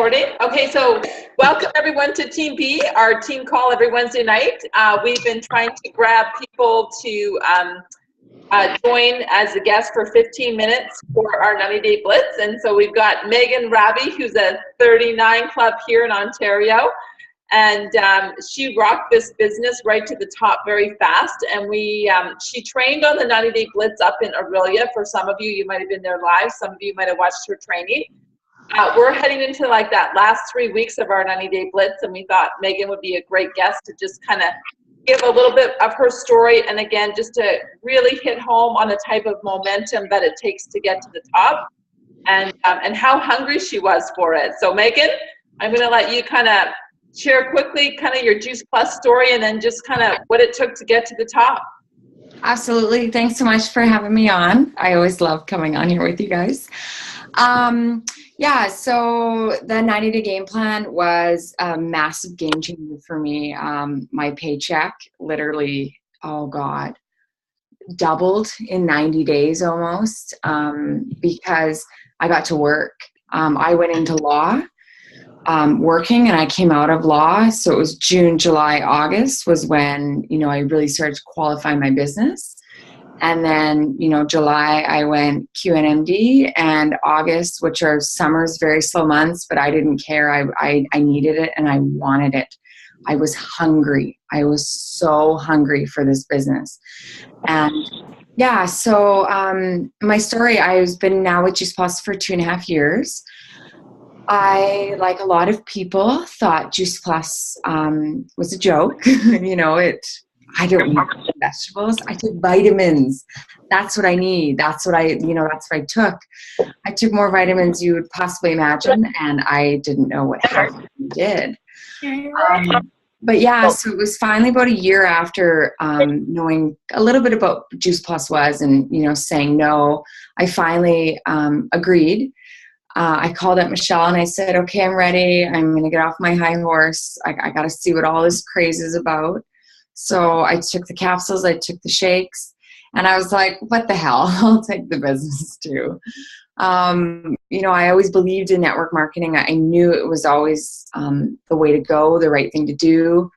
recording. Okay, so welcome everyone to Team B, our team call every Wednesday night. We've been trying to grab people to join as a guest for 15 minutes for our 90-day Blitz. And so we've got Megan Rabby, who's a 39 club here in Ontario. And she rocked this business right to the top very fast. And she trained on the 90-day Blitz up in Aurelia. For some of you, you might have been there live. Some of you might have watched her training. We're heading into like that last 3 weeks of our 90-day Blitz, and we thought Megan would be a great guest to just kind of give a little bit of her story, and again, just to really hit home on the type of momentum that it takes to get to the top, and how hungry she was for it. So Megan, I'm going to let you kind of share quickly kind of your Juice Plus story, and then just kind of what it took to get to the top. Absolutely. Thanks so much for having me on. I always love coming on here with you guys. Yeah, so the 90-day game plan was a massive game changer for me. My paycheck literally, oh God, doubled in 90 days almost, because I got to work. I went into law, working, and I came out of law. So it was June, July, August was when, I really started to qualify my business. And then, July, I went NMD, and August, which are summers, very slow months, but I didn't care. I needed it and I wanted it. I was hungry. I was so hungry for this business. And yeah, so my story, I've been now with Juice Plus for 2.5 years. I, like a lot of people, thought Juice Plus was a joke. I don't eat vegetables. I took vitamins. That's what I need. That's what I took. I took more vitamins you would possibly imagine, and I didn't know what half of them did. But yeah, so it was finally about a year after knowing a little bit about Juice Plus was, and saying no, I finally agreed. I called up Michelle and I said, okay, I'm ready. I'm going to get off my high horse. I got to see what all this craze is about. So I took the capsules, I took the shakes, and I was like, what the hell? I'll take the business too. I always believed in network marketing. I knew it was always the way to go, the right thing to do.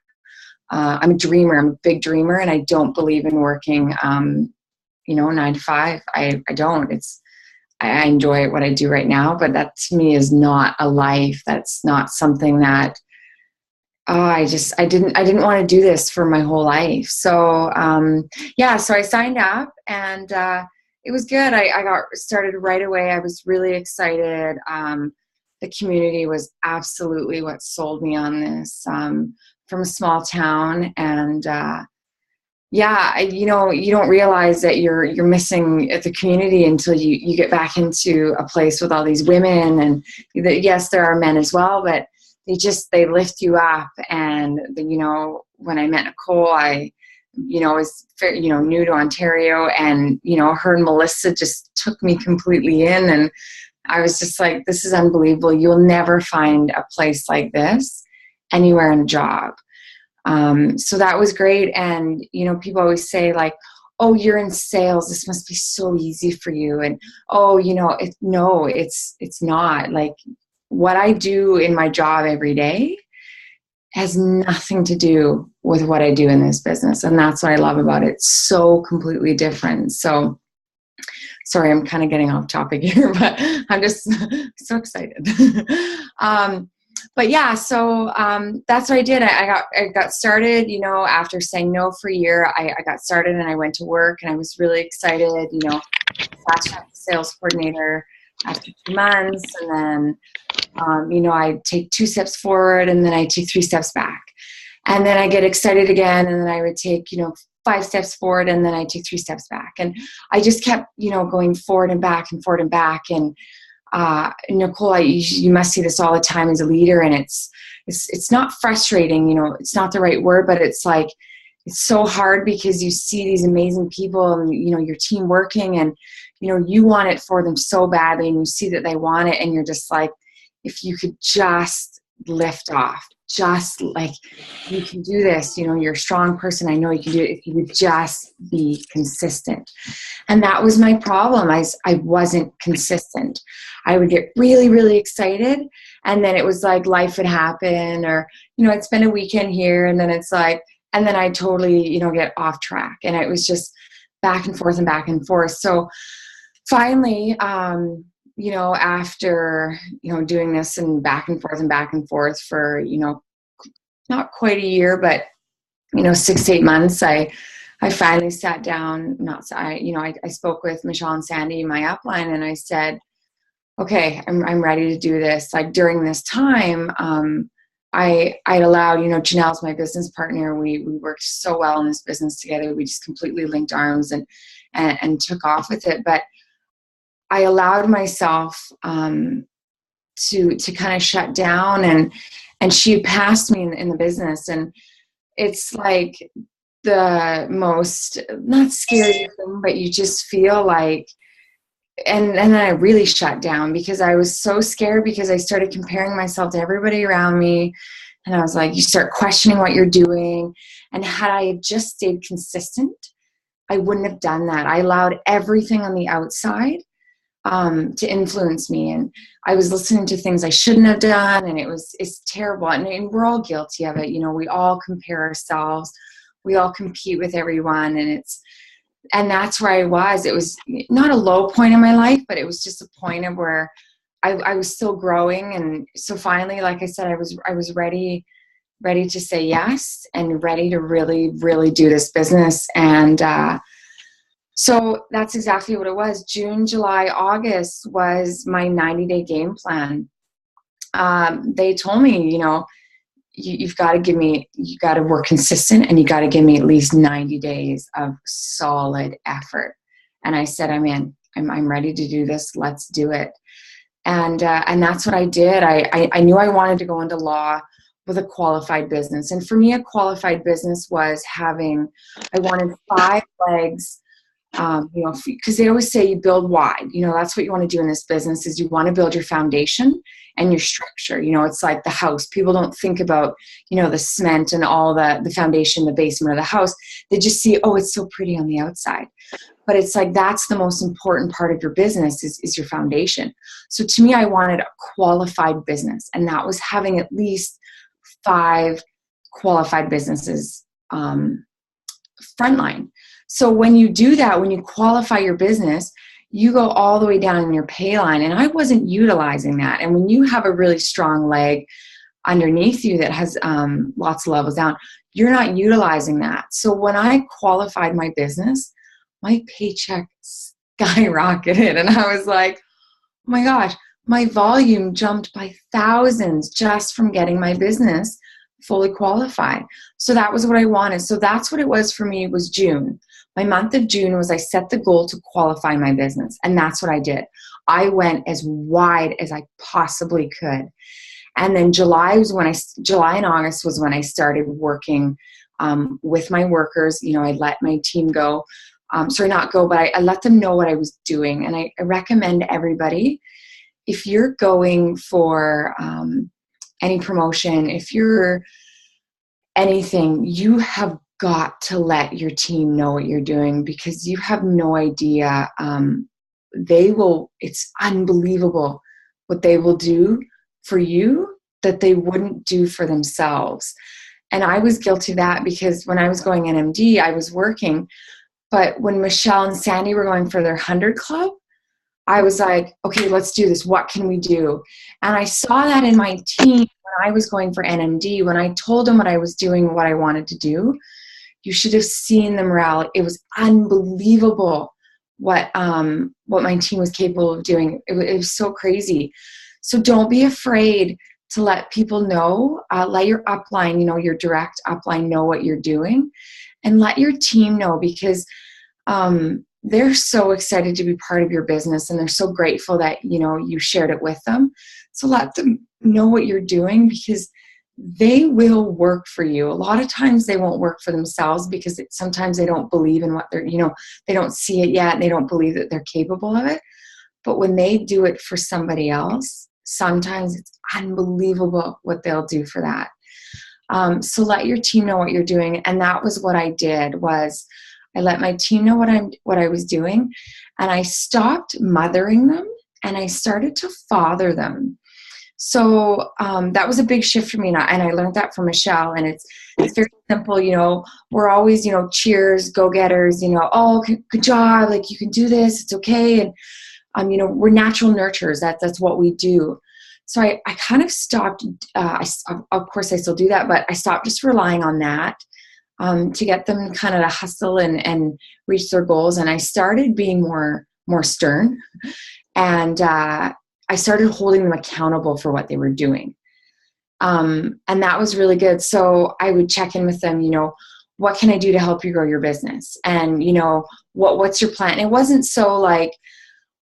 I'm a dreamer. I'm a big dreamer, and I don't believe in working, 9 to 5. I don't. I enjoy what I do right now, but that to me is not a life. That's not something that, I didn't want to do this for my whole life. So, so I signed up, and it was good. I got started right away. I was really excited. The community was absolutely what sold me on this, from a small town. And, you don't realize that you're missing the community until you get back into a place with all these women, and yes, there are men as well, but they lift you up. And when I met Nicole, I was new to Ontario, and her and Melissa just took me completely in, and I was just like, this is unbelievable. You'll never find a place like this anywhere in a job. So that was great. And people always say like, oh, you're in sales, this must be so easy for you. And it's not. Like, what I do in my job every day has nothing to do with what I do in this business. And that's what I love about it. It's so completely different. So sorry, I'm kind of getting off topic here, but I'm just so excited. But yeah, so that's what I did. I got started, after saying no for a year. I got started and I went to work, and I was really excited, fast track sales coordinator after 2 months. And then, I take 2 steps forward, and then I take 3 steps back. And then I get excited again, and then I would take, 5 steps forward, and then I take 3 steps back. And I just kept, going forward and back and forward and back. And Nicole, you must see this all the time as a leader, and it's not frustrating, it's not the right word, but it's like, it's so hard because you see these amazing people and, your team working, and, you want it for them so badly, and you see that they want it, and you're just like, if you could just lift off, just like, you can do this, you know, you're a strong person. I know you can do it if you would just be consistent. And that was my problem. I wasn't consistent. I would get really, really excited. And then it was like life would happen, or, you know, I'd spend a weekend here, and then it's like, and then I totally, you know, get off track. And it was just back and forth and back and forth. So finally, you know, after, you know, doing this and back and forth for, you know, not quite a year, but, you know, 6 to 8 months, I finally sat down, I spoke with Michelle and Sandy, my upline, and I said, okay, I'm ready to do this. Like during this time, I'd allowed, you know, Janelle's my business partner. We worked so well in this business together. We just completely linked arms and took off with it. But I allowed myself to kind of shut down, and she had passed me in the business, and it's like the most, not scary thing, but you just feel like, and then I really shut down because I was so scared, because I started comparing myself to everybody around me, and I was like, you start questioning what you're doing. And had I just stayed consistent, I wouldn't have done that. I allowed everything on the outside to influence me, and I was listening to things I shouldn't have done, and it's terrible. And we're all guilty of it. You know, we all compare ourselves, we all compete with everyone, and that's where I was. It was not a low point in my life, but it was just a point of where I was still growing. And so finally, like I said, I was ready to say yes, and ready to really, really do this business. And so that's exactly what it was. June, July, August was my 90-day game plan. They told me, you know, you've got to work consistent, and you got to give me at least 90 days of solid effort. And I said, I'm in. I'm ready to do this. Let's do it. And that's what I did. I knew I wanted to go into law with a qualified business. And for me, a qualified business was I wanted 5 legs. You know, because they always say you build wide. You know, that's what you want to do in this business, is you want to build your foundation and your structure. You know, it's like the house. People don't think about, you know, the cement and all the foundation, the basement of the house. They just see, oh, it's so pretty on the outside. But it's like, that's the most important part of your business is your foundation. So to me, I wanted a qualified business, and that was having at least 5 qualified businesses frontline. So when you do that, when you qualify your business, you go all the way down in your pay line. And I wasn't utilizing that. And when you have a really strong leg underneath you that has lots of levels down, you're not utilizing that. So when I qualified my business, my paycheck skyrocketed. And I was like, oh my gosh, my volume jumped by thousands just from getting my business fully qualified. So that was what I wanted. So that's what it was for me, was June. My month of June was I set the goal to qualify my business. And that's what I did. I went as wide as I possibly could. And then July and August was when I started working with my workers. You know, I let my team go. But I let them know what I was doing. And I recommend everybody, if you're going for any promotion, if you're anything, you have got to let your team know what you're doing, because you have no idea. It's unbelievable what they will do for you that they wouldn't do for themselves. And I was guilty of that, because when I was going NMD, I was working. But when Michelle and Sandy were going for their 100 club, I was like, okay, let's do this. What can we do? And I saw that in my team when I was going for NMD. When I told them what I was doing, what I wanted to do, you should have seen them rally. It was unbelievable what my team was capable of doing. It was so crazy. So don't be afraid to let people know. Let your upline, you know, your direct upline know what you're doing, and let your team know, because they're so excited to be part of your business, and they're so grateful that, you know, you shared it with them. So let them know what you're doing, because they will work for you. A lot of times they won't work for themselves, because sometimes they don't believe in what they're, you know, they don't see it yet, and they don't believe that they're capable of it. But when they do it for somebody else, sometimes it's unbelievable what they'll do for that. So let your team know what you're doing. And that was what I did, was I let my team know what I was doing, and I stopped mothering them and I started to father them. So that was a big shift for me, and I learned that from Michelle. And it's very simple. We're always, cheers, go-getters. Oh, good job! Like, you can do this. It's okay. And we're natural nurturers. That's what we do. So I kind of stopped. Of course, I still do that, but I stopped just relying on that to get them kind of to hustle and reach their goals. And I started being more stern, and I started holding them accountable for what they were doing. And that was really good. So I would check in with them, what can I do to help you grow your business? And, what's your plan? And it wasn't so like,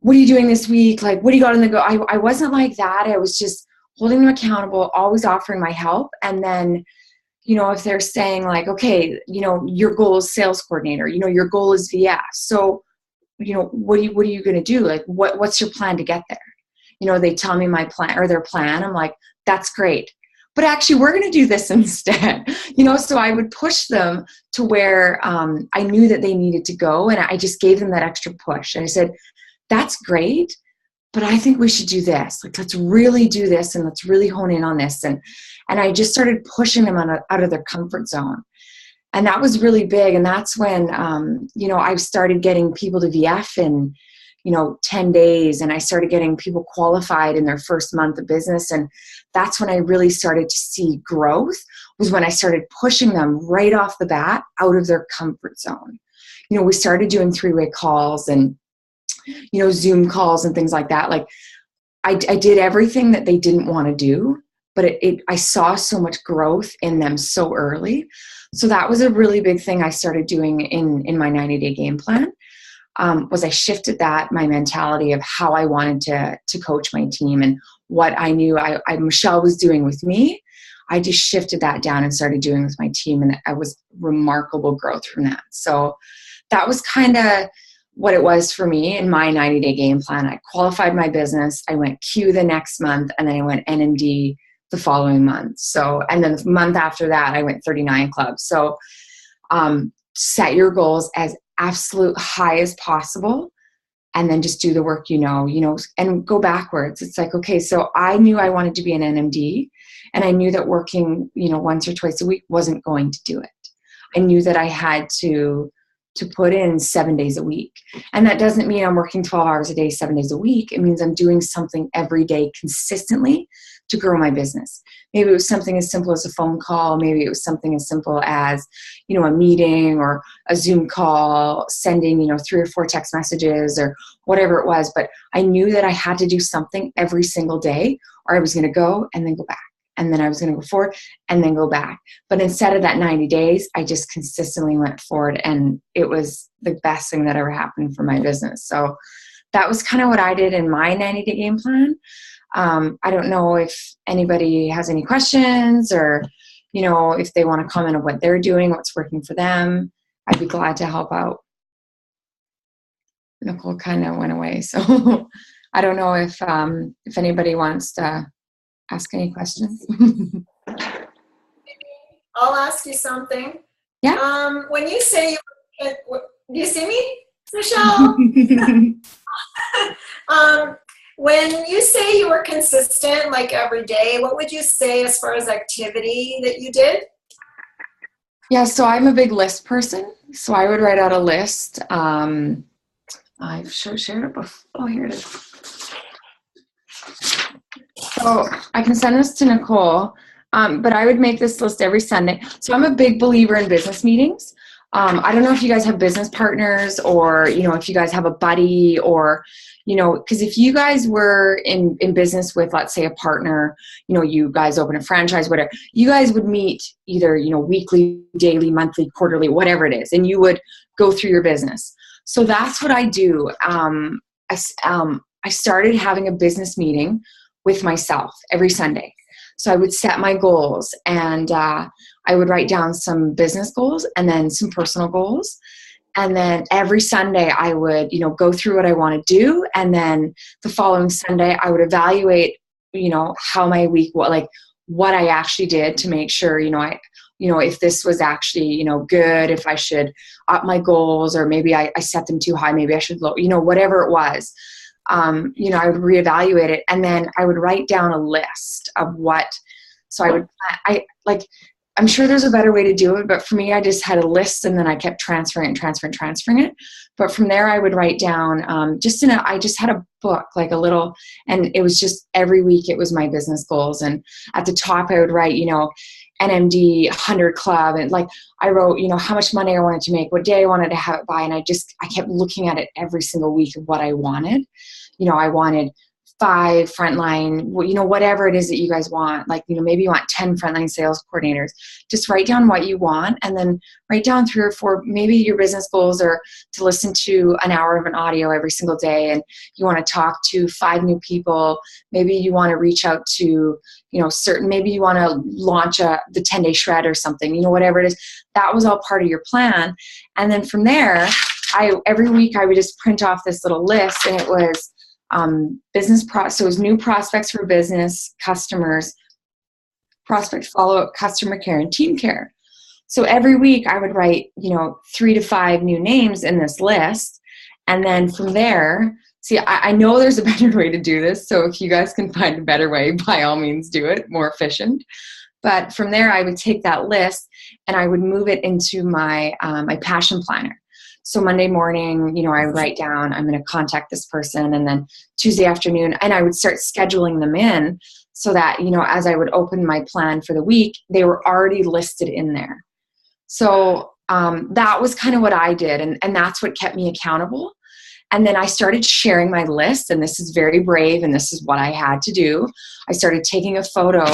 what are you doing this week? Like, what do you got on the go? I wasn't like that. I was just holding them accountable, always offering my help. And then, if they're saying like, okay, your goal is sales coordinator, your goal is VF. So, what are you going to do? Like, what's your plan to get there? They tell me my plan or their plan. I'm like, that's great. But actually, we're going to do this instead. So I would push them to where I knew that they needed to go. And I just gave them that extra push. And I said, that's great, but I think we should do this. Like, let's really do this, and let's really hone in on this. And I just started pushing them out of their comfort zone. And that was really big. And that's when, I started getting people to VF in 10 days, and I started getting people qualified in their first month of business. And that's when I really started to see growth, was when I started pushing them right off the bat out of their comfort zone. We started doing 3-way calls and, Zoom calls and things like that. Like, I did everything that they didn't want to do, but I saw so much growth in them so early. So that was a really big thing I started doing in my 90-day game plan. Was I shifted my mentality of how I wanted to coach my team, and what I knew Michelle was doing with me. I just shifted that down and started doing with my team, and I was remarkable growth from that. So that was kind of what it was for me in my 90-day game plan. I qualified my business. I went Q the next month, and then I went NMD the following month. So, and then the month after that, I went 39 clubs. So set your goals as absolute high as possible, and then just do the work, and go backwards. It's like, okay, so I knew I wanted to be an NMD, and I knew that working, once or twice a week wasn't going to do it. I knew that I had to put in 7 days a week. And that doesn't mean I'm working 12 hours a day, 7 days a week. It means I'm doing something every day consistently to grow my business. Maybe it was something as simple as a phone call. Maybe it was something as simple as, a meeting or a Zoom call, sending, 3 or 4 text messages or whatever it was. But I knew that I had to do something every single day, or I was going to go and then go back. And then I was going to go forward and then go back. But instead of that 90 days, I just consistently went forward, and it was the best thing that ever happened for my business. So that was kind of what I did in my 90-day game plan. I don't know if anybody has any questions, or, if they want to comment on what they're doing, what's working for them. I'd be glad to help out. Nicole kind of went away. So I don't know if anybody wants to ask any questions. I'll ask you something. Yeah. When you say do you see me, Michelle? When you say you were consistent, like every day, what would you say as far as activity that you did? Yeah, so I'm a big list person. So I would write out a list. I've shared it before. Oh, here it is. So I can send this to Nicole, but I would make this list every Sunday. So I'm a big believer in business meetings. I don't know if you guys have business partners, or, if you guys have a buddy, or, because if you guys were in business with, let's say, a partner, you guys open a franchise, whatever, you guys would meet either, weekly, daily, monthly, quarterly, whatever it is, and you would go through your business. So that's what I do. I started having a business meeting with myself every Sunday. So I would set my goals, and I would write down some business goals and then some personal goals. And then every Sunday I would, go through what I want to do. And then the following Sunday I would evaluate, how my week, what I actually did to make sure, if this was actually, good, if I should up my goals, or maybe I set them too high, maybe I should low, whatever it was. I would reevaluate it, and then I would write down a list of what, so I'm sure there's a better way to do it, but for me, I just had a list, and then I kept transferring it. But from there, I would write down, I just had a book, like a little, and it was just every week it was my business goals. And at the top, I would write, NMD 100 Club. And like, I wrote, how much money I wanted to make, what day I wanted to have it by. And I kept looking at it every single week of what I wanted. I wanted 5 frontline, whatever it is that you guys want. Like, maybe you want 10 frontline sales coordinators. Just write down what you want, and then write down 3 or 4, maybe your business goals are to listen to an hour of an audio every single day, and you want to talk to 5 new people. Maybe you want to reach out to, maybe you want to launch the 10-day shred or something, whatever it is. That was all part of your plan. And then from there, every week I would just print off this little list, and it was so it was new prospects for business, customers, prospect follow-up, customer care, and team care. So every week I would write, 3 to 5 new names in this list. And then from there, I know there's a better way to do this. So if you guys can find a better way, by all means do it, more efficient. But from there, I would take that list and I would move it into my passion planner. So Monday morning, I would write down, I'm going to contact this person, and then Tuesday afternoon, and I would start scheduling them in so that, as I would open my plan for the week, they were already listed in there. So that was kind of what I did, and that's what kept me accountable. And then I started sharing my list, and this is very brave, and this is what I had to do. I started taking a photo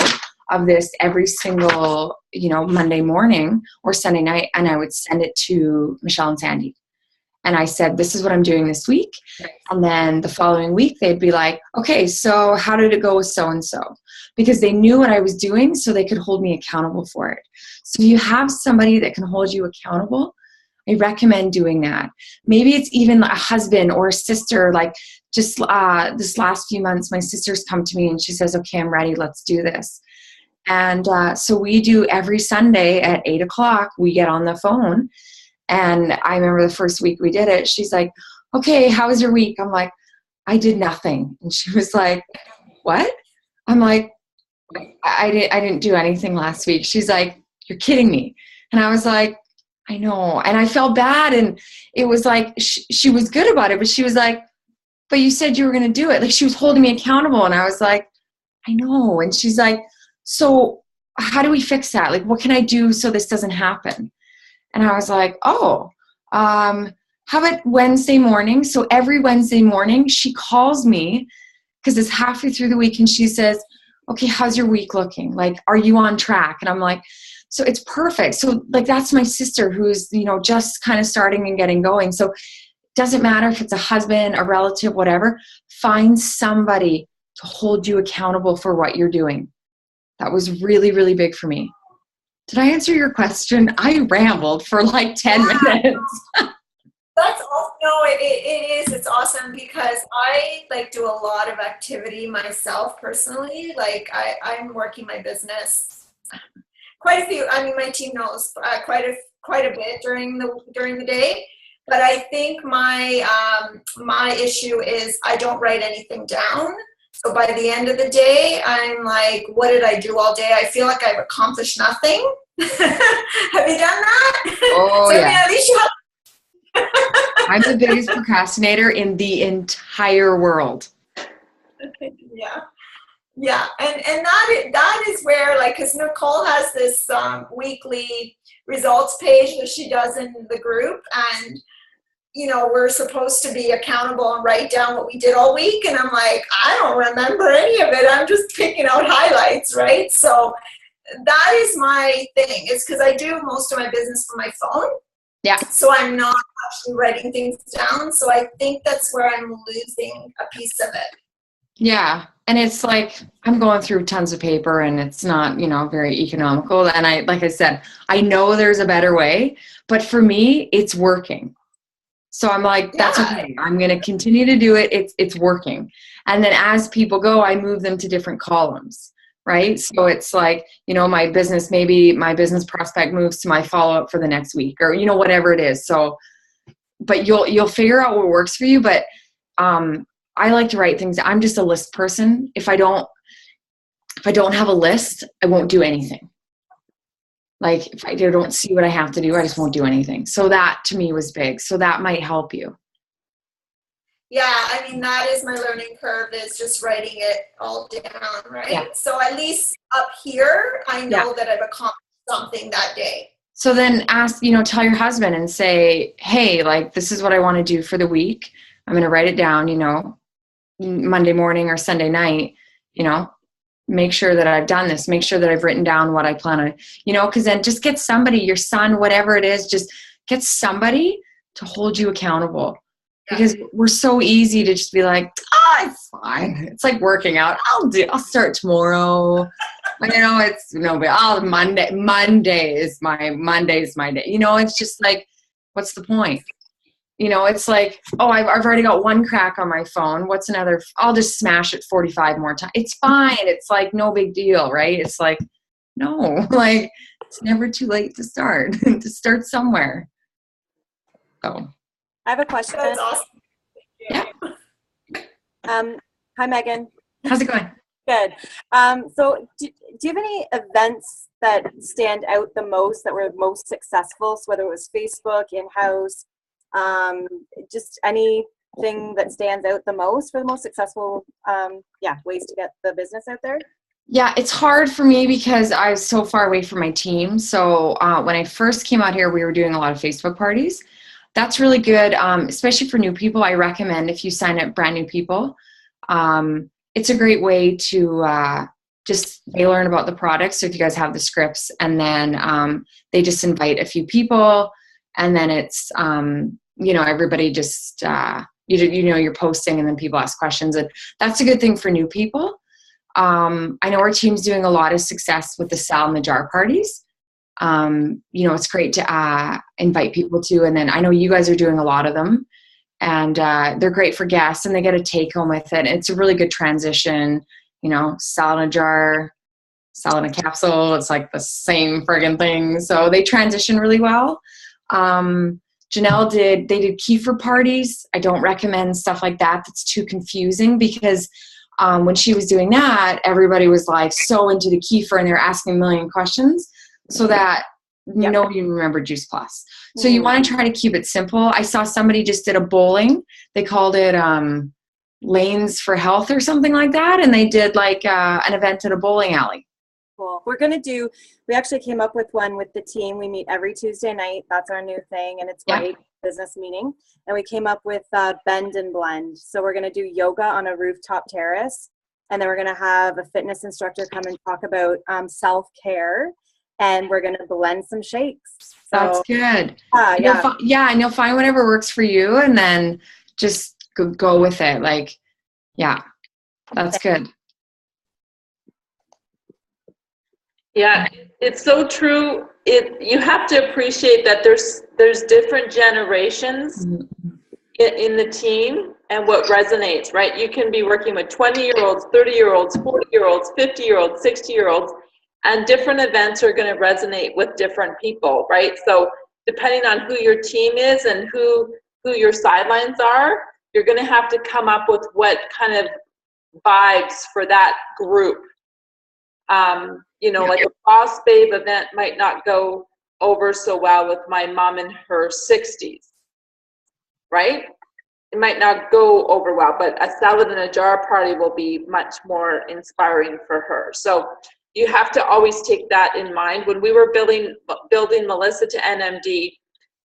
of this every single, Monday morning or Sunday night, and I would send it to Michelle and Sandy. And I said, this is what I'm doing this week. And then the following week, they'd be like, okay, so how did it go with so-and-so? Because they knew what I was doing, so they could hold me accountable for it. So if you have somebody that can hold you accountable, I recommend doing that. Maybe it's even a husband or a sister. Like just this last few months, my sister's come to me and she says, okay, I'm ready. Let's do this. And so we do every Sunday at 8 o'clock, we get on the phone. And I remember the first week we did it, she's like, okay, how was your week? I'm like, I did nothing. And she was like, what? I'm like, I didn't do anything last week. She's like, you're kidding me. And I was like, I know. And I felt bad. And it was like, she was good about it, but she was like, but you said you were going to do it. Like, she was holding me accountable. And I was like, I know. And she's like, so how do we fix that? Like, what can I do so this doesn't happen? And I was like, how about Wednesday morning? So every Wednesday morning she calls me, because it's halfway through the week, and she says, okay, how's your week looking? Like, are you on track? And I'm like, so it's perfect. So like, that's my sister who's, just kind of starting and getting going. So it doesn't matter if it's a husband, a relative, whatever, find somebody to hold you accountable for what you're doing. That was really, really big for me. Did I answer your question? I rambled for like 10 minutes. That's awesome. No, it is. It's awesome because I do a lot of activity myself personally. Like I'm working my business quite a few. I mean, my team knows quite a bit during the day. But I think my issue is I don't write anything down. So by the end of the day, I'm like, what did I do all day? I feel like I've accomplished nothing. Have you done that? Oh, so, yeah. I mean, at least you have. I'm the biggest procrastinator in the entire world. Yeah. And that is where, because Nicole has this weekly results page that she does in the group, and we're supposed to be accountable and write down what we did all week. And I'm like, I don't remember any of it. I'm just picking out highlights, right? So that is my thing. It's because I do most of my business from my phone. Yeah. So I'm not actually writing things down. So I think that's where I'm losing a piece of it. Yeah. And it's like, I'm going through tons of paper and it's not, very economical. And like I said, I know there's a better way, but for me, it's working. So I'm like, that's okay. I'm going to continue to do it. It's working. And then as people go, I move them to different columns. right? So it's like, you know, maybe my business prospect moves to my follow-up for the next week, or, you know, whatever it is. So, but you'll figure out what works for you. But I like to write things. I'm just a list person. If I don't have a list, I won't do anything. Like if I don't see what I have to do, I just won't do anything. So that to me was big. So that might help you. Yeah, I mean, that is my learning curve, is just writing it all down, right? Yeah. So at least up here, I know that I've accomplished something that day. So then tell your husband and say, hey, like, this is what I want to do for the week. I'm going to write it down, you know, Monday morning or Sunday night, you know, make sure that I've done this, make sure that I've written down what I plan on, you know, because then just get somebody, your son, whatever it is, just get somebody to hold you accountable. Because we're so easy to just be like, it's fine. It's like working out. I'll start tomorrow. You know, but Monday is my day. You know, it's just like, what's the point? You know, it's like, I've already got one crack on my phone. What's another? I'll just smash it 45 more times. It's fine. It's like no big deal, right? It's like, no, like it's never too late to start, to start somewhere. So. I have a question. That's awesome. Yeah. Hi, Megan. How's it going? Good. So do you have any events that stand out the most, that were most successful? So whether it was Facebook, in-house, just anything that stands out the most for the most successful ways to get the business out there? Yeah, it's hard for me because I was so far away from my team. So when I first came out here, we were doing a lot of Facebook parties. That's really good, especially for new people. I recommend if you sign up brand new people. It's a great way to they learn about the product. So if you guys have the scripts, and then they just invite a few people, and then it's, everybody just, you're posting, and then people ask questions. And that's a good thing for new people. I know our team's doing a lot of success with the Sal in the Jar parties. It's great to invite people to, and then I know you guys are doing a lot of them, and they're great for guests, and they get a take home with it. It's a really good transition, sal in a jar, sal in a capsule. It's like the same friggin' thing. So they transition really well. Janelle did kefir parties. I don't recommend stuff like that. That's too confusing, because when she was doing that, everybody was like so into the kefir, and they were asking a million questions, so that nobody remembered Juice Plus. So you want to try to keep it simple. I saw somebody just did a bowling. They called it Lanes for Health or something like that, and they did like an event at a bowling alley. Cool. We actually came up with one with the team. We meet every Tuesday night. That's our new thing, and it's great business meeting. And we came up with Bend and Blend. So we're going to do yoga on a rooftop terrace, and then we're going to have a fitness instructor come and talk about self-care, and we're going to blend some shakes. So, that's good. And you'll find whatever works for you, and then just go with it. Like, that's good. Yeah, it's so true. You have to appreciate that there's different generations in the team and what resonates, right? You can be working with 20-year-olds, 30-year-olds, 40-year-olds, 50-year-olds, 60-year-olds, and different events are going to resonate with different people, right? So depending on who your team is and who your sidelines are, you're going to have to come up with what kind of vibes for that group. Like a Boss Babe event might not go over so well with my mom in her 60s, right? It might not go over well, but a salad in a jar party will be much more inspiring for her. So you have to always take that in mind. When we were building Melissa to NMD,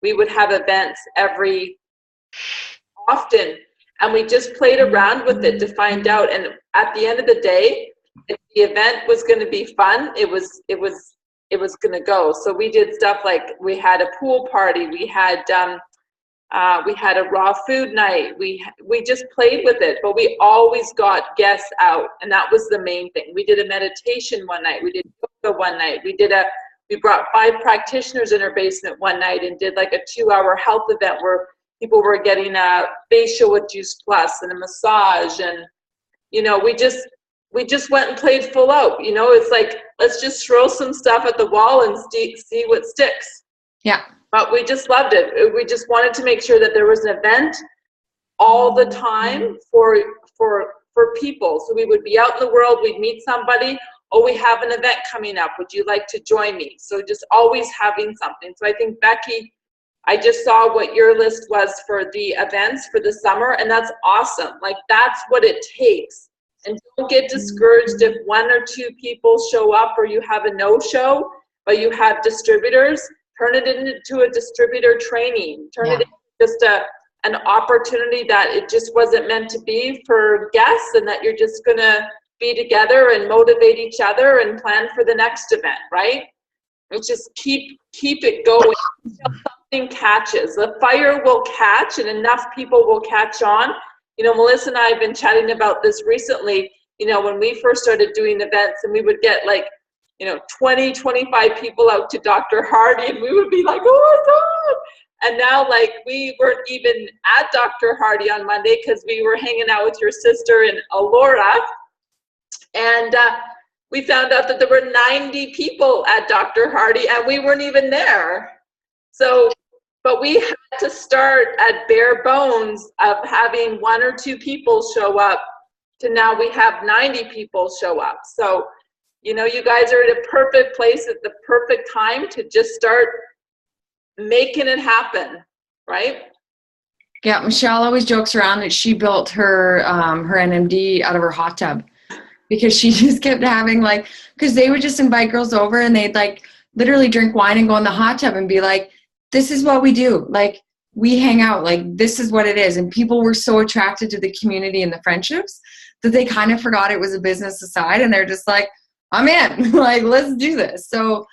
we would have events every often, and we just played around with it to find out. And at the end of the day, if the event was going to be fun, it was going to go. So we did stuff like we had a pool party, we had a raw food night. We just played with it, but we always got guests out, and that was the main thing. We did a meditation one night. We did yoga one night. We brought 5 practitioners in our basement one night and did like a 2-hour health event where people were getting a facial with Juice Plus and a massage, and we just went and played full out. You know, it's like, let's just throw some stuff at the wall and see what sticks. Yeah. But we just loved it. We just wanted to make sure that there was an event all the time for people. So we would be out in the world, we'd meet somebody, oh, we have an event coming up, would you like to join me? So just always having something. So I think, Becky, I just saw what your list was for the events for the summer, and that's awesome. Like, that's what it takes. And don't get discouraged if 1 or 2 people show up or you have a no-show, but you have distributors. Turn it into a distributor training. Turn it into just an opportunity that it just wasn't meant to be for guests, and that you're just going to be together and motivate each other and plan for the next event, right? It's just keep it going until something catches. The fire will catch, and enough people will catch on. You know, Melissa and I have been chatting about this recently. You know, when we first started doing events, and we would get like, 20, 25 people out to Dr. Hardy, and we would be like, oh my God. And now, like, we weren't even at Dr. Hardy on Monday because we were hanging out with your sister and Alora. And we found out that there were 90 people at Dr. Hardy, and we weren't even there. So, but we had to start at bare bones of having 1 or 2 people show up to now we have 90 people show up. So, you guys are at a perfect place at the perfect time to just start making it happen, right? Yeah, Michelle always jokes around that she built her NMD out of her hot tub, because she just kept having because they would just invite girls over and they'd literally drink wine and go in the hot tub and be like, this is what we do. Like, we hang out, this is what it is. And people were so attracted to the community and the friendships that they kind of forgot it was a business aside, and they're just like, I'm in, let's do this. So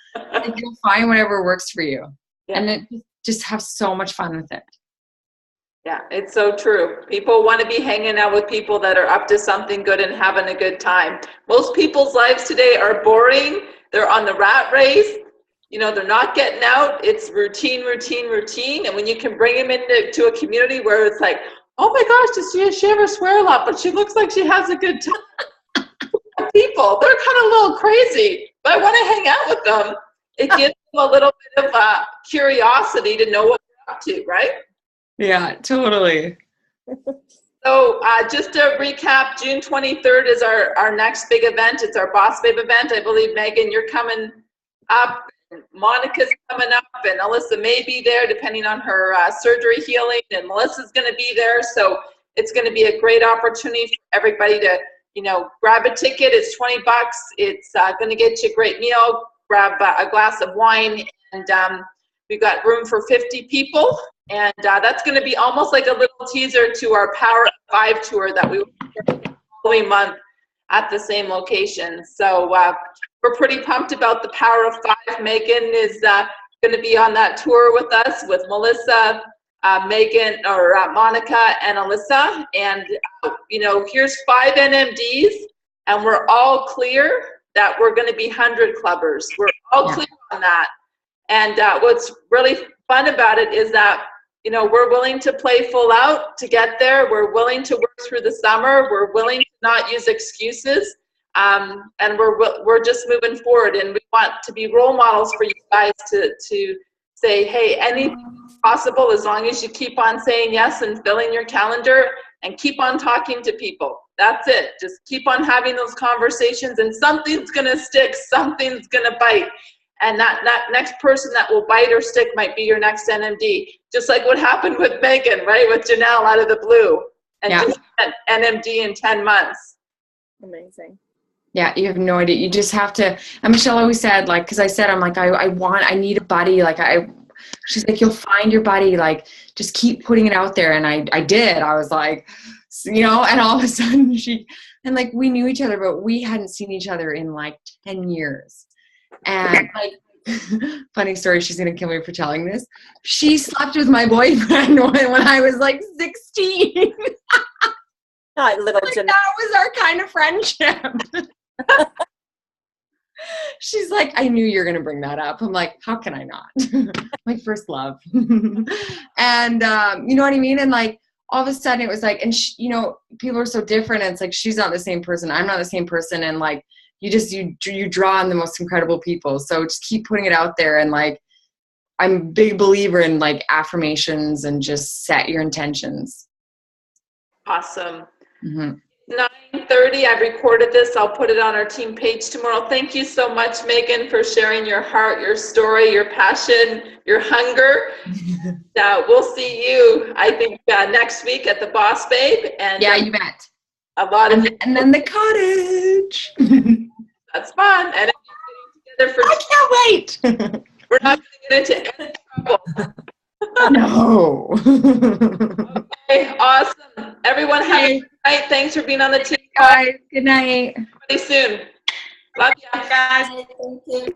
you'll find whatever works for you. Yeah. And then just have so much fun with it. Yeah, it's so true. People want to be hanging out with people that are up to something good and having a good time. Most people's lives today are boring. They're on the rat race. They're not getting out. It's routine. And when you can bring them into a community where it's like, oh my gosh, does she ever swear a lot? But she looks like she has a good time. People, they're kind of a little crazy, but I want to hang out with them. It gives them a little bit of curiosity to know what they're up to, right? Yeah, totally. So just to recap, June 23rd is our next big event. It's our Boss Babe event. I believe, Megan, you're coming up. Monica's coming up, and Alyssa may be there depending on her surgery healing, and Melissa's going to be there. So it's going to be a great opportunity for everybody to, grab a ticket. It's $20. It's going to get you a great meal. Grab a glass of wine, and we've got room for 50 people. And that's going to be almost like a little teaser to our Power of 5 tour that we will do the following month at the same location. So we're pretty pumped about the Power of 5. Megan is going to be on that tour with us, with Melissa, Megan, or Monica, and Alyssa. And, here's 5 NMDs, and we're all clear that we're going to be 100 clubbers. We're all clear on that. And what's really fun about it is that, we're willing to play full out to get there. We're willing to work through the summer. We're willing to not use excuses. And we're just moving forward. And we want to be role models for you guys to say, hey, anything's possible as long as you keep on saying yes and filling your calendar and keep on talking to people. That's it. Just keep on having those conversations, and something's going to stick, something's going to bite. And that next person that will bite or stick might be your next NMD. Just like what happened with Megan, right? With Janelle out of the blue. And just an NMD in 10 months. Amazing. Yeah, you have no idea. You just have to, and Michelle always said, because I said, I'm like, I need a buddy. She's like, you'll find your buddy. Just keep putting it out there. And I did. I was like, and all of a sudden we knew each other, but we hadn't seen each other in 10 years. And funny story, she's going to kill me for telling this. She slept with my boyfriend when I was 16. Little that was our kind of friendship. She's like, I knew you were going to bring that up. I'm like, how can I not? My first love. And you know what I mean? And all of a sudden it was like, and you know, people are so different. And it's like, she's not the same person. I'm not the same person. And like, you draw on the most incredible people. So just keep putting it out there. And like, I'm a big believer in like affirmations and just set your intentions. Awesome. Mm-hmm. 9:30, I've recorded this. I'll put it on our team page tomorrow. Thank you so much, Megan, for sharing your heart, your story, your passion, your hunger. We'll see you, I think, next week at the Boss Babe. And yeah, you bet. A lot of and then the cottage. That's fun. And together for I can't wait. We're not going to get into any trouble. No. Okay, awesome. Everyone have a good night. Thanks for being on the team. Guys, good night. See you soon. Love you. Guys, thank you.